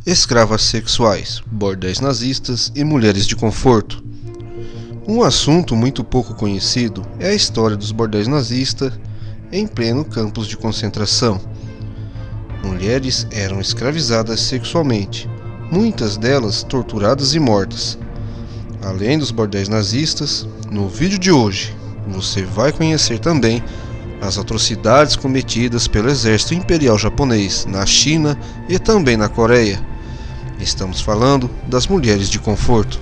Escravas sexuais, bordéis nazistas e mulheres de conforto. Um assunto muito pouco conhecido é a história dos bordéis nazistas em pleno campos de concentração. Mulheres eram escravizadas sexualmente, muitas delas torturadas e mortas. Além dos bordéis nazistas, no vídeo de hoje você vai conhecer também as atrocidades cometidas pelo exército imperial japonês na China e também na Coreia. Estamos falando das mulheres de conforto.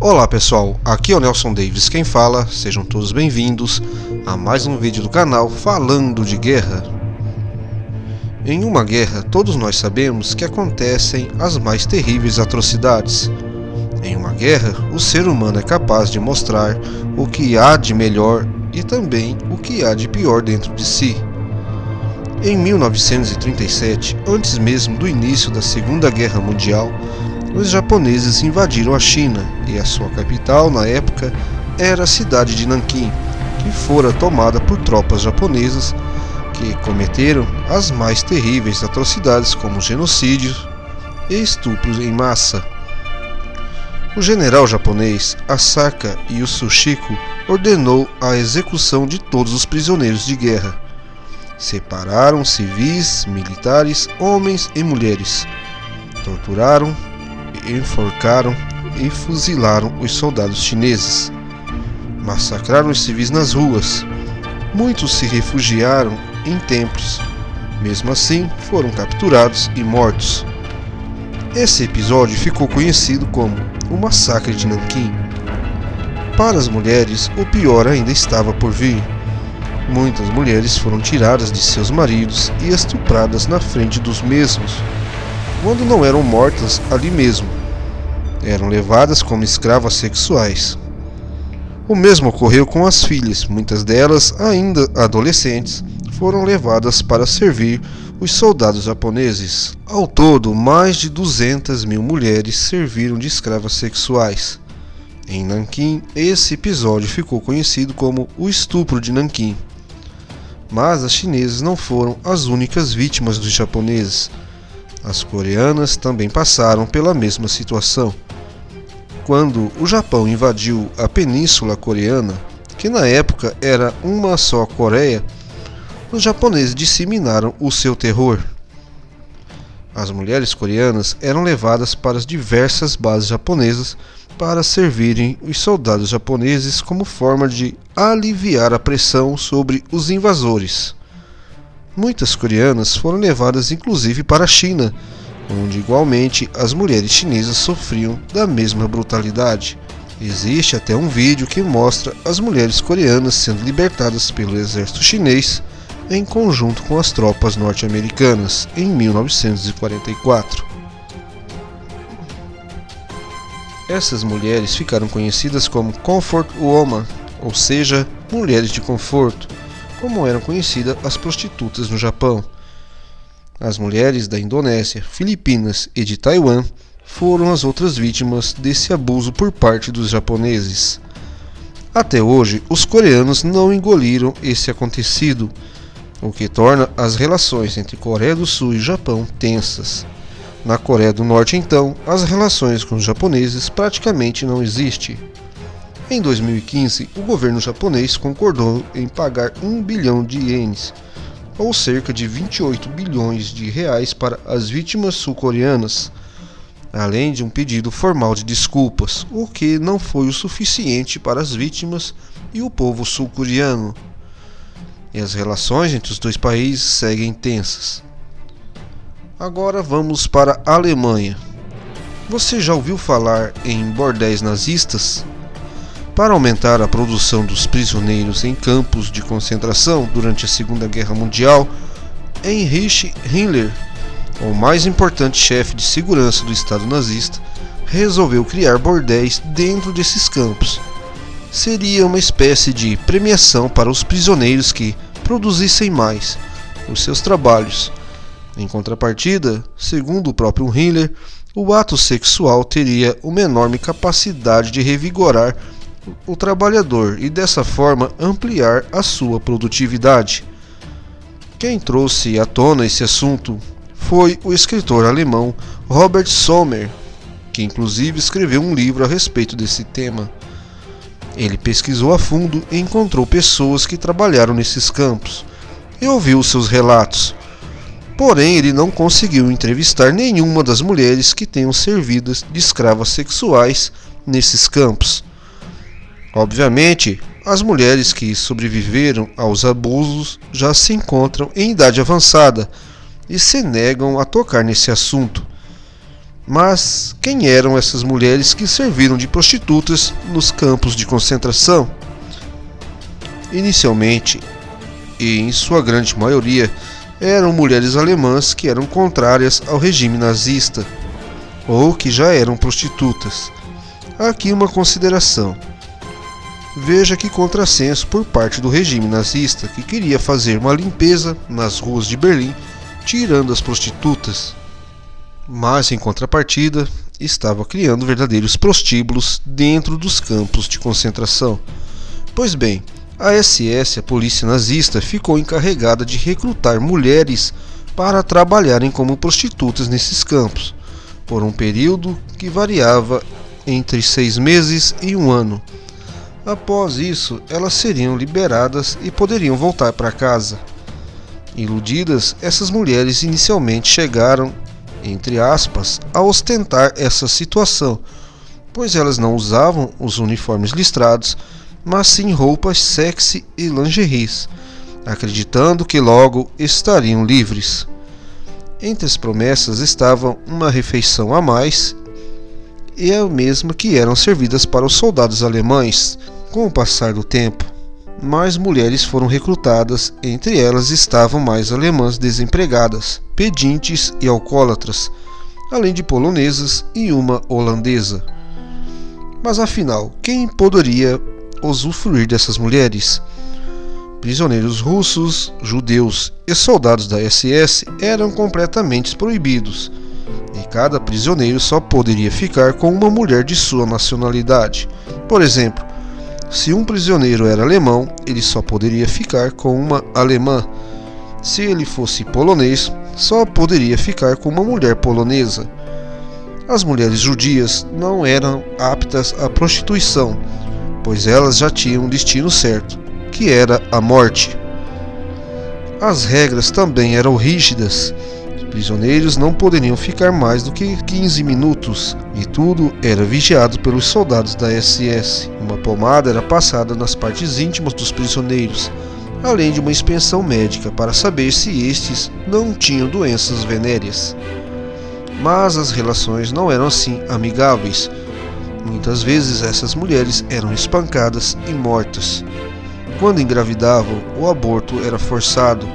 Olá pessoal, aqui é o Nelson Davis quem fala, sejam todos bem-vindos a mais um vídeo do canal falando de guerra. Em uma guerra, todos nós sabemos que acontecem as mais terríveis atrocidades. Em uma guerra, o ser humano é capaz de mostrar o que há de melhor e também o que há de pior dentro de si. Em 1937, antes mesmo do início da Segunda Guerra Mundial, os japoneses invadiram a China e a sua capital na época era a cidade de Nanquim, que fora tomada por tropas japonesas que cometeram as mais terríveis atrocidades como genocídios e estupros em massa. O general japonês Asaka Yasuhiko ordenou a execução de todos os prisioneiros de guerra. Separaram civis, militares, homens e mulheres. Torturaram, enforcaram e fuzilaram os soldados chineses. Massacraram os civis nas ruas. Muitos se refugiaram em templos. Mesmo assim, foram capturados e mortos. Esse episódio ficou conhecido como o Massacre de Nanquim. Para as mulheres, o pior ainda estava por vir. Muitas mulheres foram tiradas de seus maridos e estupradas na frente dos mesmos, quando não eram mortas ali mesmo. Eram levadas como escravas sexuais. O mesmo ocorreu com as filhas, muitas delas, ainda adolescentes, foram levadas para servir os soldados japoneses. Ao todo, mais de 200 mil mulheres serviram de escravas sexuais. Em Nanquim, esse episódio ficou conhecido como o estupro de Nanquim. Mas as chinesas não foram as únicas vítimas dos japoneses. As coreanas também passaram pela mesma situação. Quando o Japão invadiu a Península Coreana, que na época era uma só Coreia, os japoneses disseminaram o seu terror. As mulheres coreanas eram levadas para as diversas bases japonesas para servirem os soldados japoneses como forma de aliviar a pressão sobre os invasores. Muitas coreanas foram levadas inclusive para a China, onde igualmente as mulheres chinesas sofriam da mesma brutalidade. Existe até um vídeo que mostra as mulheres coreanas sendo libertadas pelo exército chinês em conjunto com as tropas norte-americanas em 1944. Essas mulheres ficaram conhecidas como Comfort Woman, ou seja, mulheres de conforto, como eram conhecidas as prostitutas no Japão. As mulheres da Indonésia, Filipinas e de Taiwan foram as outras vítimas desse abuso por parte dos japoneses. Até hoje, os coreanos não engoliram esse acontecido, o que torna as relações entre Coreia do Sul e Japão tensas. Na Coreia do Norte, então, as relações com os japoneses praticamente não existem. Em 2015, o governo japonês concordou em pagar 1 bilhão de ienes, ou cerca de 28 bilhões de reais para as vítimas sul-coreanas, além de um pedido formal de desculpas, o que não foi o suficiente para as vítimas e o povo sul-coreano. E as relações entre os dois países seguem tensas. Agora vamos para a Alemanha. Você já ouviu falar em bordéis nazistas? Para aumentar a produção dos prisioneiros em campos de concentração durante a Segunda Guerra Mundial, Heinrich Himmler o mais importante chefe de segurança do Estado nazista, resolveu criar bordéis dentro desses campos. Seria uma espécie de premiação para os prisioneiros que produzissem mais os seus trabalhos. Em contrapartida, segundo o próprio Himmler, o ato sexual teria uma enorme capacidade de revigorar o trabalhador e dessa forma ampliar a sua produtividade. Quem trouxe à tona esse assunto foi o escritor alemão Robert Sommer, que inclusive escreveu um livro a respeito desse tema. Ele pesquisou a fundo e encontrou pessoas que trabalharam nesses campos e ouviu seus relatos. Porém, ele não conseguiu entrevistar nenhuma das mulheres que tenham servido de escravas sexuais nesses campos. Obviamente, as mulheres que sobreviveram aos abusos já se encontram em idade avançada e se negam a tocar nesse assunto. Mas quem eram essas mulheres que serviram de prostitutas nos campos de concentração? Inicialmente, e em sua grande maioria, eram mulheres alemãs que eram contrárias ao regime nazista, ou que já eram prostitutas. Aqui uma consideração. Veja que contrassenso por parte do regime nazista, que queria fazer uma limpeza nas ruas de Berlim, tirando as prostitutas. Mas, em contrapartida, estava criando verdadeiros prostíbulos dentro dos campos de concentração. Pois bem, a SS, a polícia nazista, ficou encarregada de recrutar mulheres para trabalharem como prostitutas nesses campos, por um período que variava entre 6 meses e 1 ano. Após isso, elas seriam liberadas e poderiam voltar para casa. Iludidas, essas mulheres inicialmente chegaram, entre aspas, a ostentar essa situação, pois elas não usavam os uniformes listrados, mas sim roupas sexy e lingeries, acreditando que logo estariam livres. Entre as promessas estavam uma refeição a mais e a mesma que eram servidas para os soldados alemães. Com o passar do tempo, mais mulheres foram recrutadas, entre elas estavam mais alemãs desempregadas, pedintes e alcoólatras, além de polonesas e uma holandesa. Mas afinal, quem poderia usufruir dessas mulheres? Prisioneiros russos, judeus e soldados da SS eram completamente proibidos, e cada prisioneiro só poderia ficar com uma mulher de sua nacionalidade. Por exemplo, se um prisioneiro era alemão, ele só poderia ficar com uma alemã. Se ele fosse polonês, só poderia ficar com uma mulher polonesa. As mulheres judias não eram aptas à prostituição, pois elas já tinham um destino certo, que era a morte. As regras também eram rígidas. Os prisioneiros não poderiam ficar mais do que 15 minutos, e tudo era vigiado pelos soldados da SS. Uma pomada era passada nas partes íntimas dos prisioneiros, além de uma inspeção médica para saber se estes não tinham doenças venéreas. Mas as relações não eram assim amigáveis. Muitas vezes essas mulheres eram espancadas e mortas. Quando engravidavam, o aborto era forçado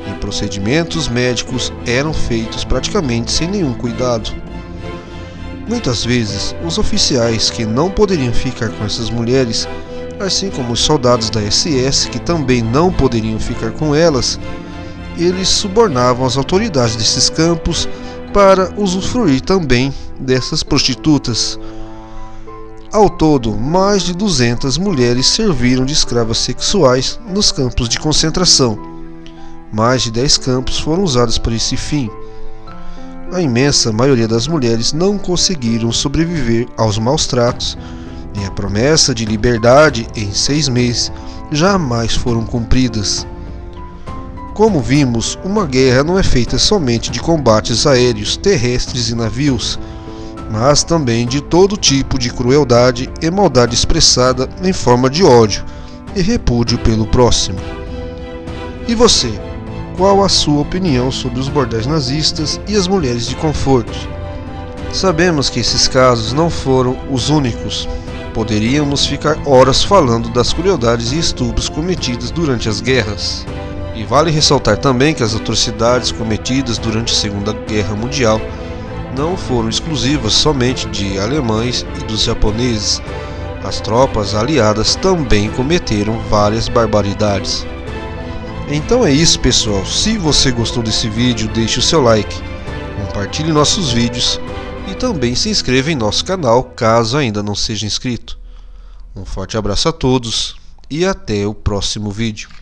e procedimentos médicos eram feitos praticamente sem nenhum cuidado. Muitas vezes, os oficiais que não poderiam ficar com essas mulheres, assim como os soldados da SS que também não poderiam ficar com elas, eles subornavam as autoridades desses campos para usufruir também dessas prostitutas. Ao todo, mais de 200 mulheres serviram de escravas sexuais nos campos de concentração. Mais de 10 campos foram usados para esse fim. A imensa maioria das mulheres não conseguiram sobreviver aos maus tratos, e a promessa de liberdade em 6 meses jamais foram cumpridas. Como vimos, uma guerra não é feita somente de combates aéreos, terrestres e navios, mas também de todo tipo de crueldade e maldade expressada em forma de ódio e repúdio pelo próximo. E você? Qual a sua opinião sobre os bordéis nazistas e as mulheres de conforto? Sabemos que esses casos não foram os únicos. Poderíamos ficar horas falando das crueldades e estupros cometidos durante as guerras. E vale ressaltar também que as atrocidades cometidas durante a Segunda Guerra Mundial não foram exclusivas somente de alemães e dos japoneses. As tropas aliadas também cometeram várias barbaridades. Então é isso, pessoal. Se você gostou desse vídeo, deixe o seu like, compartilhe nossos vídeos e também se inscreva em nosso canal caso ainda não seja inscrito. Um forte abraço a todos e até o próximo vídeo.